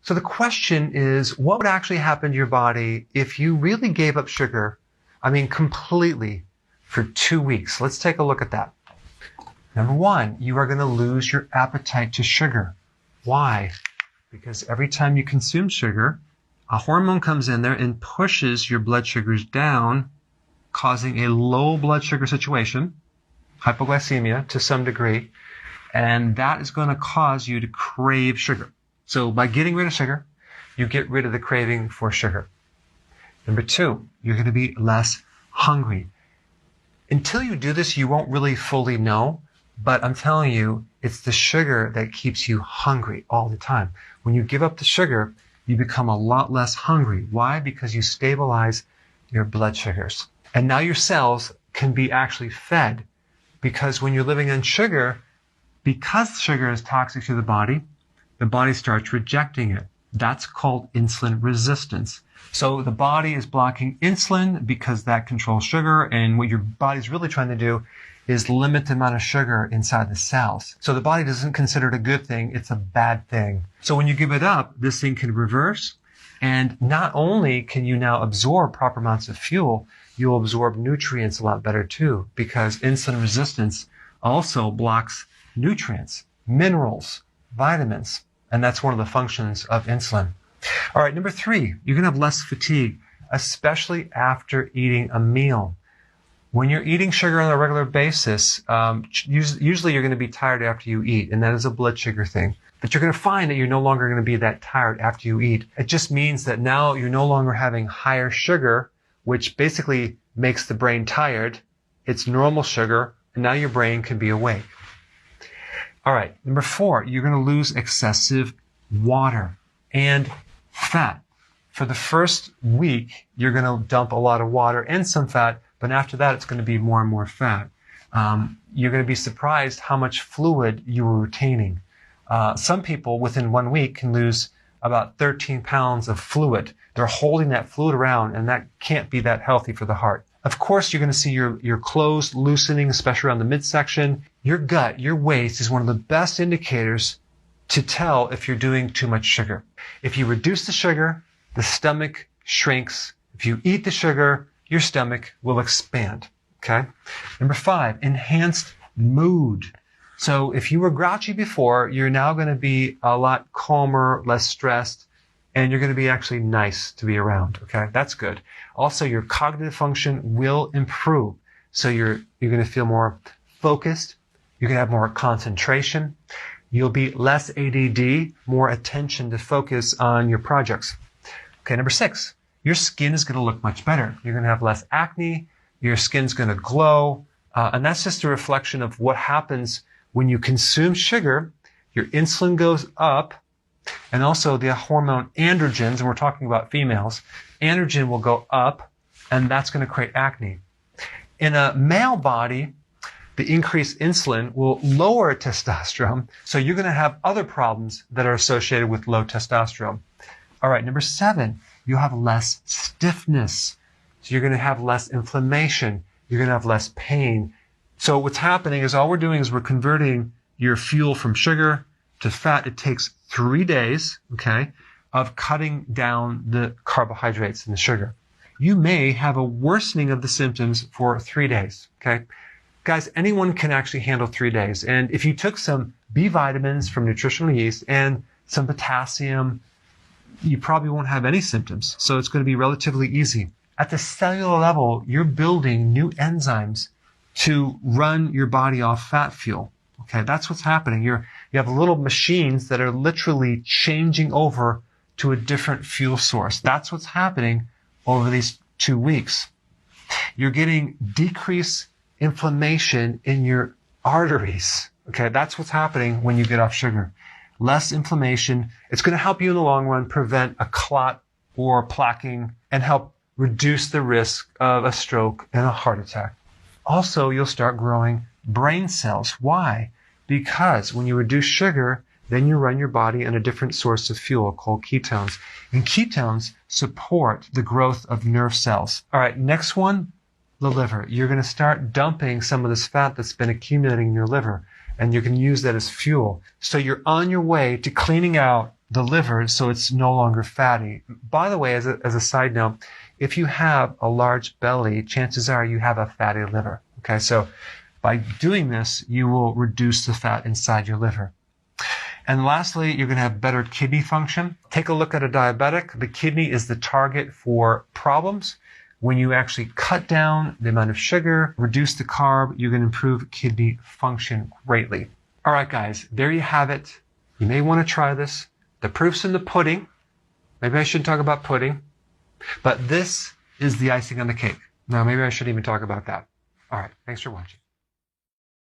So the question is, what would actually happen to your body if you really gave up sugar, completely, for 2 weeks? Let's take a look at that. Number one, you are going to lose your appetite to sugar. Why? Because every time you consume sugar, a hormone comes in there and pushes your blood sugars down, causing a low blood sugar situation, hypoglycemia to some degree, and that is going to cause you to crave sugar. So by getting rid of sugar, you get rid of the craving for sugar. Number two, you're going to be less hungry. Until you do this, you won't really fully know, but I'm telling you, it's the sugar that keeps you hungry all the time. When you give up the sugar, you become a lot less hungry. Why? Because you stabilize your blood sugars. And now your cells can be actually fed, because when you're living on sugar, because sugar is toxic to the body starts rejecting it. That's called insulin resistance. So the body is blocking insulin because that controls sugar, and what your body's really trying to do is limit the amount of sugar inside the cells. So the body doesn't consider it a good thing, it's a bad thing. So when you give it up, this thing can reverse, and not only can you now absorb proper amounts of fuel, you'll absorb nutrients a lot better too, because insulin resistance also blocks nutrients, minerals, vitamins, and that's one of the functions of insulin. All right, number three, you're going to have less fatigue, especially after eating a meal. When you're eating sugar on a regular basis, usually you're going to be tired after you eat, and that is a blood sugar thing. But you're going to find that you're no longer going to be that tired after you eat. It just means that now you're no longer having higher sugar, which basically makes the brain tired. It's normal sugar, and now your brain can be awake. All right, number four, you're going to lose excessive water and fat. For the first week, you're going to dump a lot of water and some fat, but after that, it's going to be more and more fat. You're going to be surprised how much fluid you were retaining. Some people within 1 week can lose about 13 pounds of fluid. They're holding that fluid around, and that can't be that healthy for the heart. Of course, you're going to see your clothes loosening, especially around the midsection. Your gut, your waist is one of the best indicators to tell if you're doing too much sugar. If you reduce the sugar, the stomach shrinks. If you eat the sugar, your stomach will expand. Okay? Number five, enhanced mood. So if you were grouchy before, you're now going to be a lot calmer, less stressed, and you're going to be actually nice to be around. Okay? That's good. Also, your cognitive function will improve. So you're going to feel more focused. You're going to have more concentration. You'll be less ADD, more attention to focus on your projects. Okay, number six, your skin is going to look much better. You're going to have less acne. Your skin's going to glow. And that's just a reflection of what happens when you consume sugar. Your insulin goes up, and also the hormone androgens, and we're talking about females, androgen will go up, and that's going to create acne. In a male body, the increased insulin will lower testosterone, so you're going to have other problems that are associated with low testosterone. All right, number seven, you'll have less stiffness. So you're going to have less inflammation. You're going to have less pain. So what's happening is all we're doing is we're converting your fuel from sugar to fat. It takes 3 days, okay, of cutting down the carbohydrates and the sugar. You may have a worsening of the symptoms for 3 days, okay? Guys, anyone can actually handle 3 days. And if you took some B vitamins from nutritional yeast and some potassium, you probably won't have any symptoms. So it's going to be relatively easy. At the cellular level, you're building new enzymes to run your body off fat fuel. Okay, that's what's happening. You have little machines that are literally changing over to a different fuel source. That's what's happening over these 2 weeks. You're getting decreased inflammation in your arteries. Okay, that's what's happening when you get off sugar. Less inflammation. It's going to help you in the long run prevent a clot or plaquing and help reduce the risk of a stroke and a heart attack. Also, you'll start growing brain cells. Why? Because when you reduce sugar, then you run your body on a different source of fuel called ketones. And ketones support the growth of nerve cells. All right, next one, the liver. You're going to start dumping some of this fat that's been accumulating in your liver, and you can use that as fuel. So you're on your way to cleaning out the liver so it's no longer fatty. By the way, as a side note, if you have a large belly, chances are you have a fatty liver. Okay, so by doing this, you will reduce the fat inside your liver. And lastly, you're going to have better kidney function. Take a look at a diabetic. The kidney is the target for problems. When you actually cut down the amount of sugar, reduce the carb, you're going to improve kidney function greatly. All right, guys, there you have it. You may want to try this. The proof's in the pudding. Maybe I shouldn't talk about pudding, but this is the icing on the cake. Now, maybe I shouldn't even talk about that. All right, thanks for watching.